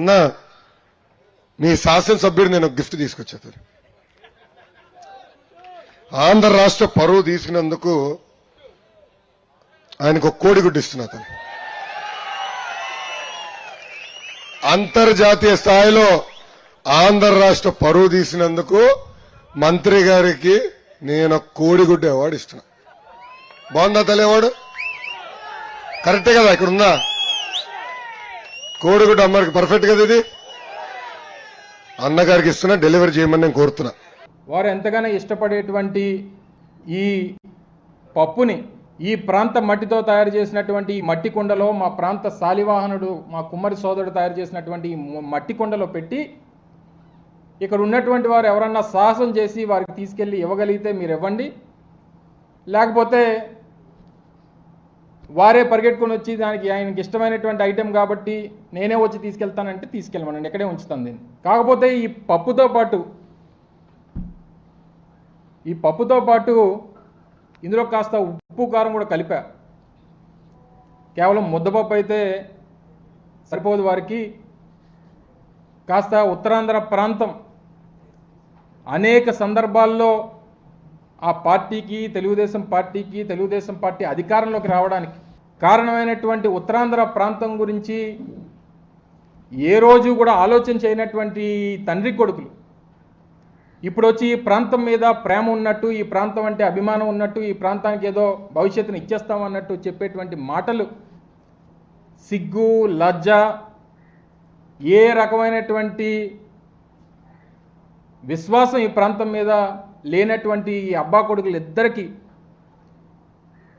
ఇక్కడున్న మీ శాసనసభ్యుడు నేను ఒక గిఫ్ట్ తీసుకొచ్చాను. ఆంధ్ర రాష్ట్ర పరువు తీసినందుకు ఆయనకు ఒక కోడిగుడ్డు ఇస్తున్నా. అంతర్జాతీయ స్థాయిలో ఆంధ్ర రాష్ట్ర పరువు తీసినందుకు మంత్రి గారికి నేను కోడిగుడ్డు అవార్డు ఇస్తున్నా. బాగుందా తల్లి అవార్డు? కరెక్టే కదా? ఇక్కడ ఉందా కోడిగుడ్డు అమ్మగారికి? పర్ఫెక్ట్ కదా ఇది? అన్నగారికి ఇస్తున్నా, డెలివరీ చేయమని నేను కోరుతున్నా. వారు ఎంతగానో ఇష్టపడేటువంటి ఈ పప్పుని ఈ ప్రాంత మట్టితో తయారు చేసినటువంటి ఈ మట్టి కుండలో, మా ప్రాంత శాలివాహనుడు మా కుమ్మరి సోదరుడు తయారు చేసినటువంటి ఈ మట్టి కుండలో పెట్టి ఇక్కడ ఉన్నటువంటి వారు ఎవరన్నా సాహసం చేసి వారికి తీసుకెళ్లి ఇవ్వగలిగితే మీరు ఇవ్వండి, లేకపోతే వారే పరిగెట్టుకుని వచ్చి దానికి ఆయనకి ఇష్టమైనటువంటి ఐటెం కాబట్టి నేనే వచ్చి తీసుకెళ్తానంటే తీసుకెళ్ళమనండి, ఎక్కడే ఉంచుతాను దీన్ని. కాకపోతే ఈ పప్పుతో పాటు ఇందులో కాస్త ఉప్పు కారం కూడా కలిపా. కేవలం ముద్దపప్పు అయితే సరిపోదు వారికి. కాస్త ఉత్తరాంధ్ర ప్రాంతం అనేక సందర్భాల్లో ఆ పార్టీకి, తెలుగుదేశం పార్టీ అధికారంలోకి రావడానికి కారణమైనటువంటి ఉత్తరాంధ్ర ప్రాంతం గురించి ఏ రోజు కూడా ఆలోచన చేయనటువంటి తండ్రి కొడుకులు ఇప్పుడు వచ్చి ఈ ప్రాంతం మీద ప్రేమ ఉన్నట్టు, ఈ ప్రాంతం అంటే అభిమానం ఉన్నట్టు, ఈ ప్రాంతానికి ఏదో భవిష్యత్తును ఇచ్చేస్తామన్నట్టు చెప్పేటువంటి మాటలు సిగ్గు, లజ్జ, ఏ రకమైనటువంటి విశ్వాసం ఈ ప్రాంతం మీద లేనటువంటి ఈ అబ్బా కొడుకులు ఇద్దరికి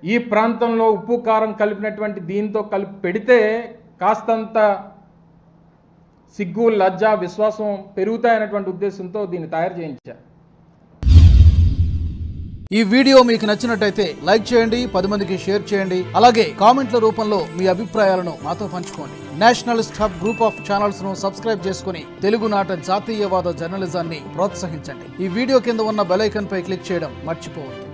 ఈ ప్రాంతంలో ఉప్పు కారం కలిపినటువంటి దీంతో కలిపి పెడితే కాస్తంత సిగ్గు, లజ్జ, విశ్వాసం పెరుగుతాయనేటువంటి ఉద్దేశంతో దీన్ని తయారు చేయించారు. ఈ వీడియో మీకు నచ్చినట్టయితే లైక్ చేయండి, 10 మందికి షేర్ చేయండి. అలాగే కామెంట్ల రూపంలో మీ అభిప్రాయాలను మాతో పంచుకోండి. Nationalist hub group of channels ను సబ్స్క్రైబ్ చేసుకుని తెలుగునాట జాతీయవాద జర్నలిజాన్ని ప్రోత్సహించండి. ఈ వీడియో కింద ఉన్న బెల్ ఐకాన్ పై క్లిక్ చేయడం మర్చిపోవద్దు.